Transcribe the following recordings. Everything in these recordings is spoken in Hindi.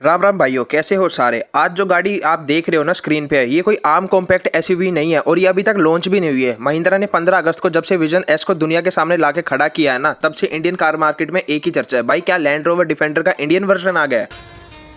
राम राम भाइयों, कैसे हो सारे। आज जो गाड़ी आप देख रहे हो ना स्क्रीन पे, ये कोई आम कॉम्पैक्ट एसयूवी नहीं है और ये अभी तक लॉन्च भी नहीं हुई है। महिंद्रा ने 15 अगस्त को जब से विजन एस को दुनिया के सामने लाके खड़ा किया है ना, तब से इंडियन कार मार्केट में एक ही चर्चा है, भाई क्या लैंड रोवर डिफेंडर का इंडियन वर्जन आ गया है।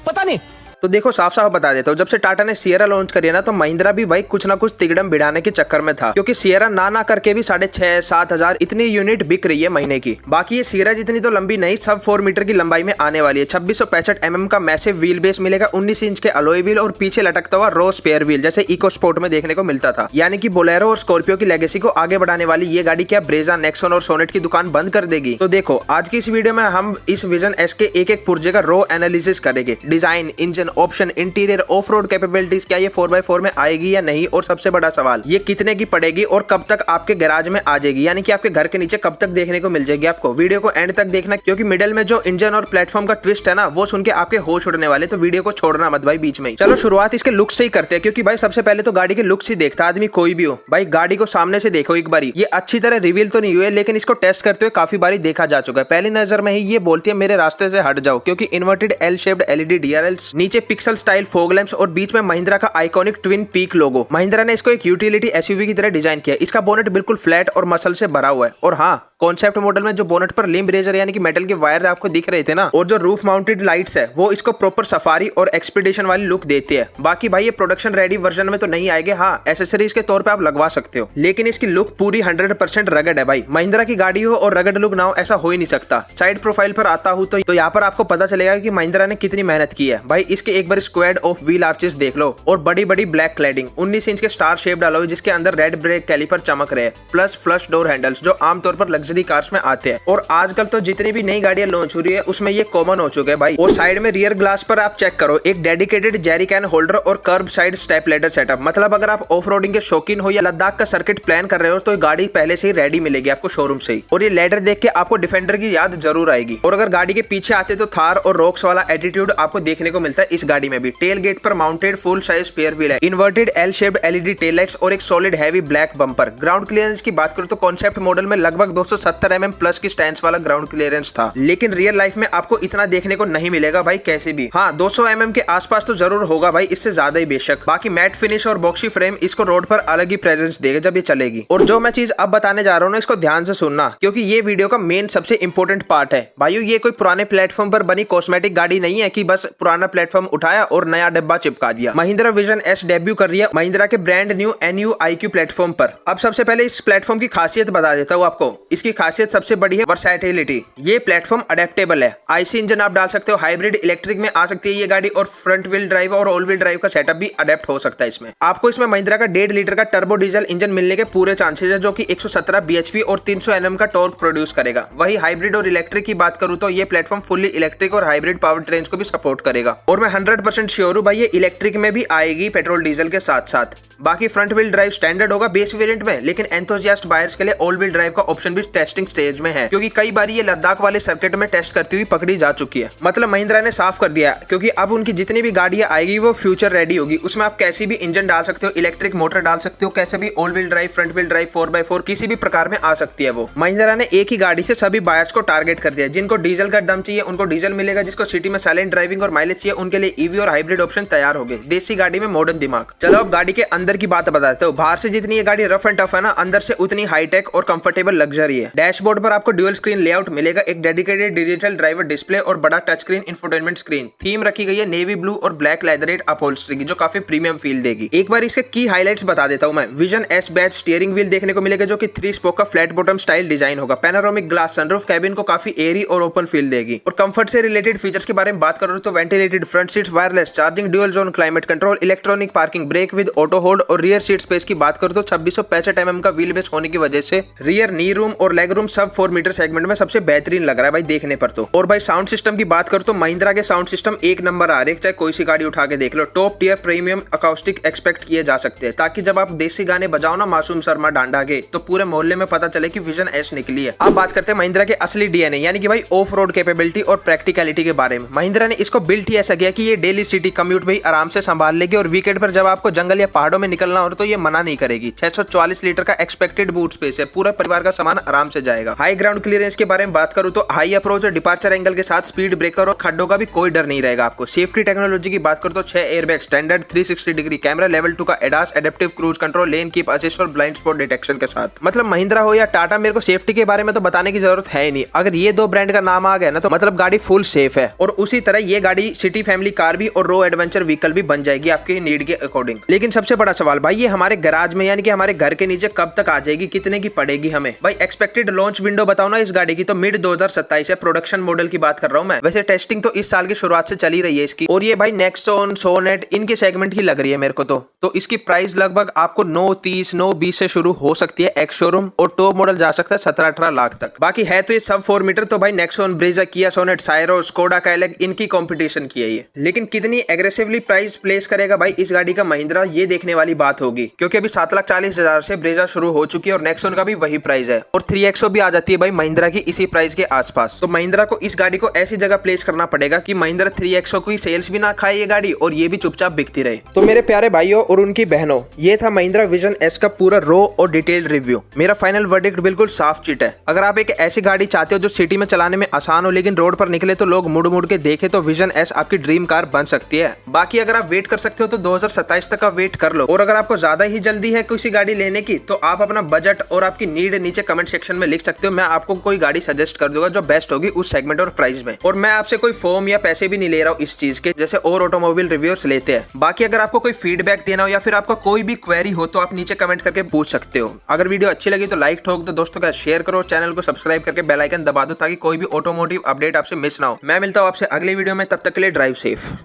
पता नहीं। तो देखो साफ साफ बता देता हूँ, जब से टाटा ने सियरा लॉन्च करी है ना, तो महिंद्रा भी भाई कुछ ना कुछ तिगड़म बिड़ाने के चक्कर में था, क्योंकि सियरा ना करके भी 6,500-7 हजार इतनी यूनिट बिक रही है महीने की। बाकी ये सियरा जितनी तो लंबी नहीं, सब 4 मीटर की लंबाई में आने वाली है। 2665 mm का मैसिव व्हील बेस मिलेगा, 19 इंच के अलॉय व्हील और पीछे लटकता हुआ रो स्पेयर व्हील, जैसे इको स्पोर्ट में देखने को मिलता था। यानी कि बोलेरो और स्कॉर्पियो की लेगेसी को आगे बढ़ाने वाली ये गाड़ी क्या ब्रेजा, नेक्सॉन और सोनेट की दुकान बंद कर देगी? तो देखो आज की इस वीडियो में हम इस विजन एस के एक पुर्जे का रो एनालिसिस करेंगे। Design, engine, option, interior, of road capabilities, क्या ये 4x4 में आएगी या नहीं, और सबसे बड़ा सवाल ये कितने की पड़ेगी और कब तक आपके गैराज में आ जाएगी, यानी कि आपके घर के नीचे कब तक देखने को मिल जाएगी। आपको वीडियो को एंड तक देखना, क्योंकि मिडिल में जो इंजन और प्लेटफॉर्म का ट्विस्ट है ना, वो सुन के आपके होश उड़ने वाले, तो वीडियो को छोड़ना मत भाई बीच में ही। चलो शुरुआत इसके लुक से ही करते हैं, क्योंकि भाई सबसे पहले तो गाड़ी के लुक से देखता आदमी कोई भी हो। भाई गाड़ी को सामने से देखो एक बारी, ये अच्छी तरह रिवील तो नहीं हुए, लेकिन इसको टेस्ट करते हुए काफी बारी देखा जा चुका है। पहली नजर में ही ये बोलती है मेरे रास्ते से हट जाओ, क्योंकि inverted L shaped LED DRLs, नीचे पिक्सल स्टाइल फॉग लैंप्स और बीच में महिंद्रा का आइकॉनिक ट्विन पीक लोगो। महिंद्रा ने इसको एक यूटिलिटी एसयूवी की तरह डिजाइन किया। इसका बोनेट बिल्कुल फ्लैट और मसल से भरा हुआ है, और हाँ कॉन्सेप्ट मॉडल में जो बोनेट पर लिम्ब रेजर यानी कि मेटल के वायर आपको दिख रहे थे ना, और जो रूफ माउंटेड लाइट्स है, वो इसको प्रॉपर सफारी और एक्सपीडिशन वाली लुक देती है। बाकी भाई ये प्रोडक्शन रेडी वर्जन में तो नहीं आएंगे, हाँ एसेसरीज के तौर पे आप लगवा सकते हो, लेकिन इसकी लुक पूरी 100% रगड है। भाई महिंद्रा की गाड़ी हो और रगड लुक ना हो, ऐसा हो ही नहीं सकता। साइड प्रोफाइल पर आता हूँ तो यहाँ पर आपको पता चलेगा कि महिंद्रा ने कितनी मेहनत की है। भाई इसके एक बार स्क्वाड ऑफ व्हील आर्चेस देख लो, और बड़ी बड़ी ब्लैक क्लैडिंग, 19 इंच के स्टार शेप डालो जिसके अंदर रेड ब्रेक कैलिपर चमक रहे, प्लस फ्लश डोर हैंडल्स जो आमतौर पर लग्जरी कार्स में आते हैं, और आजकल तो जितनी भी नई गाड़ियां लॉन्च हो रही है उसमें ये कॉमन हो चुके हैं भाई। और साइड में रियर ग्लास पर आप चेक करो, एक डेडिकेटेड जेरी कैन होल्डर और कर्ब साइड स्टेप लेडर सेटअप। मतलब अगर आप ऑफ रोडिंग के शौकीन हो या लद्दाख का सर्किट प्लान कर रहे हो, तो गाड़ी पहले से ही रेडी मिलेगी आपको शोरूम से ही। और ये लेडर देख के आपको डिफेंडर की याद जरूर आएगी। और अगर गाड़ी के पीछे आते तो थार और रॉक्स वाला एटीट्यूड आपको देखने को मिलता है इस गाड़ी में भी। टेल गेट पर mounted full size spare wheel है, inverted L shaped LED tail lights और एक solid heavy black bumper. Ground clearance की बात करूं तो कॉन्सेप्ट मॉडल में लगभग 270 mm प्लस की स्टैंड वाला ग्राउंड क्लियरेंस था, लेकिन रियल लाइफ में आपको इतना देखने को नहीं मिलेगा भाई कैसे भी। हाँ 200 mm के आसपास तो जरूर होगा भाई, इससे ज्यादा ही बेशक। बाकी मैट फिनिश और बॉक्सी फ्रेम इसको रोड पर अलग ही प्रेजेंस देगा जब ये चलेगी। और जो मैं चीज अब बताने जा रहा हूँ ना, इसको ध्यान से सुनना, क्योंकि ये वीडियो का मेन सबसे इंपॉर्टेंट पार्ट है। भाइयों ये कोई पुराने प्लेटफॉर्म पर बनी कॉस्मेटिक गाड़ी नहीं है कि बस पुराना प्लेटफॉर्म उठाया और नया डब्बा चिपका दिया। महिंद्रा विजन एस डेब्यू कर रही है महिंद्रा के brand new NU IQ platform पर। अब सबसे पहले इस प्लेटफॉर्म की खासियत बता देता हूँ आपको। इसकी खासियत सबसे बड़ी है वर्सैटिलिटी। ये प्लेटफॉर्म अडेप्टेबल है, आईसी इंजन आप डाल सकते हो, हाइब्रिड इलेक्ट्रिक में आ सकती है ये गाड़ी, और फ्रंट व्हील ड्राइव और ऑल व्हील ड्राइव का सेटअप भी अडेप्ट हो सकता है इसमें। आपको इसमें महिंद्रा का 1.5 लीटर का टर्बो डीजल इंजन मिलने के पूरे चांसेस है, जो कि 117 bhp और 300 Nm का टॉर्क प्रोड्यूस करेगा। वही हाइब्रिड और इलेक्ट्रिक की बात करूं तो ये प्लेटफॉर्म फुल्ली इलेक्ट्रिक और हाइब्रिड पावर ट्रेन्स को भी सपोर्ट करेगा, और मैं 100% श्योर हूं भाई ये इलेक्ट्रिक में भी आएगी पेट्रोल डीजल के साथ साथ। बाकी फ्रंट व्हील ड्राइव स्टैंडर्ड होगा बेस वेरिएंट में, लेकिन एंथुसियास्ट बायर्स के लिए ऑल व्हील ड्राइव का ऑप्शन भी टेस्टिंग स्टेज में है, क्योंकि कई बार ये लद्दाख वाले सर्किट में टेस्ट करती हुई पकड़ी जा चुकी है। मतलब महिंद्रा ने साफ कर दिया, क्योंकि अब उनकी जितनी भी गाड़ियां आएगी वो फ्यूचर रेडी होगी। उसमें आप कैसी भी इंजन डाल सकते हो, इलेक्ट्रिक मोटर डाल सकते हो, कैसे भी all wheel drive, front wheel drive, 4x4 किसी भी प्रकार में आ सकती है वो। महिंद्रा ने एक ही गाड़ी से सभी बायर्स को टारगेट कर दिया। जिनको डीजल का दम चाहिए उनको डीजल मिलेगा, जिसको सिटी में साइलेंट ड्राइविंग और माइलेज चाहिए उनके लिए ईवी और हाइब्रिड ऑप्शन तैयार हो गए। देसी गाड़ी में मॉडर्न दिमाग। चलो अब गाड़ी के अंदर की बात बताते हो। बाहर से जितनी ये गाड़ी रफ एंड टफ है ना, अंदर से उतनी हाईटेक और कंफर्टेबल लग्जरी है। डैशबोर्ड पर आपको ड्यूल स्क्रीन लेआउट मिलेगा, एक डेडिकेटेड डिजिटल ड्राइवर डिस्प्ले और बड़ा touch screen infotainment screen. Theme रखी गई है नेवी ब्लू और ब्लैक लेदरेट अपहोल्स्ट्री की, जो काफी प्रीमियम फील देगी। एक बार इसके की हाइलाइट्स बता देता हूं मैं। Vision S batch steering wheel देखने को मिलेगा, जो कि 3 स्पोक का फ्लैट बॉटम स्टाइल डिजाइन होगा। पैनोरामिक ग्लास सनरूफ कैबिन को काफी एयरी और ओपन फील देगी। और कंफर्ट से रिलेटेड फीचर्स के बारे में बात करो तो ventilated front seat, wireless charging, dual zone climate control, electronic parking brake with auto hold, और रियर सीट स्पेस की बात करो तो 2665 mm का व्हील बेस होने की वजह से रियर नी रूम और लेग रूम सब 4 मीटर सेगमेंट में सबसे बेहतरीन लग रहा है भाई देखने पर तो। और भाई साउंड सिस्टम की बात करो तो महिंद्रा के साउंड सिस्टम एक नंबर आ रहे हैं, चाहे कोई सी गाड़ी उठा के देख लो। Top tier premium acoustic expect किए जा सकते हैं, ताकि जब आप देसी गाने बजाओ ना मासूम शर्मा डांडा के, तो पूरे मोहल्ले में पता चले कि विजन एस निकली है। अब बात करते हैं महिंद्रा के असली डीएनए, यानी कि भाई ऑफ रोड कैपेबिलिटी और प्रैक्टिकलिटी के बारे में। महिंद्रा ने इसको बिल्ड ही ऐसा किया कि ये डेली सिटी कम्यूट भाई आराम से संभाल लेगी, और वीकेंड पर जब आपको जंगल या पहाड़ों में निकलना हो तो ये मना नहीं करेगी। 644 लीटर का एक्सपेक्टेड बूट स्पेस है, पूरा परिवार का सामान आराम आराम से जाएगा। हाई ग्राउंड क्लियरेंस के बारे में बात करूं तो हाई अप्रोच और डिपार्चर एंगल के साथ स्पीड ब्रेकर और खड्डों का भी कोई डर नहीं रहेगा आपको। सेफ्टी टेक्नोलॉजी की बात करूं तो 6 airbag, standard 360 degree camera, level 2 का ADAS, adaptive cruise control, lane keep assist और ब्लाइंड स्पॉट डिटेक्शन के साथ। मतलब महिंद्रा हो या टाटा, मेरे को सेफ्टी के बारे में तो बताने की जरूरत है ही नहीं। अगर ये दो ब्रांड का नाम आ गया ना तो मतलब गाड़ी फुल सेफ है। और उसी तरह ये गाड़ी सिटी फैमिली कार भी और रो एडवेंचर व्हीकल भी बन जाएगी आपके नीड के अकॉर्डिंग। लेकिन सबसे बड़ा सवाल भाई, ये हमारे गैराज में यानी कि हमारे घर के नीचे कब तक आ जाएगी, कितने की पड़ेगी हमें? भाई एक्सपेक्टेड लॉन्च विंडो बताओ ना इस गाड़ी की, तो मिड 2027 है। प्रोडक्शन मॉडल की बात कर रहा हूं मैं। वैसे टेस्टिंग तो इस साल की शुरुआत से चली रही है इसकी। और ये भाई नेक्सॉन, सोनेट इनके सेगमेंट ही लग रही है मेरे को तो इसकी प्राइस लगभग आपको 930 920 से शुरू हो सकती है एक्स शोरूम, और टॉप मॉडल जा सकता है 17-18 लाख तक। बाकी है तो ये सब 4 मीटर, तो भाई नेक्सॉन, ब्रेजा, किया सोनेट, सायरो, स्कोडा काइलिक इनकी कंपटीशन की है ये। लेकिन कितनी एग्रेसिवली प्राइस प्लेस करेगा भाई इस गाड़ी का महिंद्रा, ये देखने वाली बात होगी। क्योंकि अभी 7,40,000 से ब्रेजा शुरू हो चुकी है और नेक्सॉन का भी वही प्राइस है, और 3XO भी आ जाती है भाई महिंद्रा की इसी प्राइस के आसपास। तो महिंद्रा को इस गाड़ी को ऐसी जगह प्लेस करना पड़ेगा कि महिंद्रा 3XO की सेल्स भी ना खाए ये गाड़ी, और ये भी चुपचाप बिकती रहे। तो मेरे प्यारे भाइयों और उनकी बहनों, ये था महिंद्रा विजन एस का पूरा रो और डिटेल्ड रिव्यू। मेरा फाइनल वर्डिक्ट बिल्कुल साफ चिट है। अगर आप एक ऐसी गाड़ी चाहते हो जो सिटी में चलाने में आसान हो लेकिन रोड पर निकले तो लोग मुड़ मुड़ के देखे, तो विजन एस आपकी ड्रीम कार बन सकती है। बाकी अगर आप वेट कर सकते हो तो 2027 तक का वेट कर लो। और अगर आपको ज्यादा ही जल्दी है किसी गाड़ी लेने की तो आप अपना बजट और आपकी नीड नीचे कमेंट सेक्शन में लिख सकते हो। मैं आपको कोई गाड़ी सजेस्ट कर दूंगा जो बेस्ट होगी उस सेगमेंट और प्राइस में। और मैं आपसे कोई फॉर्म या पैसे भी नहीं ले रहा हूँ इस चीज के, जैसे और ऑटोमोबाइल रिव्यूअर्स लेते हैं। बाकी अगर आपको कोई फीडबैक देना हो या फिर आपका कोई भी क्वेरी हो तो आप नीचे कमेंट करके पूछ सकते हो। अगर वीडियो अच्छी लगी तो लाइक ठोक दो, दोस्तों का शेयर करो, चैनल को सब्सक्राइब करके बेल आइकन दबा दो ताकि कोई भी ऑटोमोटिव अपडेट आपसे मिस ना हो। मैं मिलता हूँ आपसे अगले वीडियो में, तब तक के लिए ड्राइव सेफ।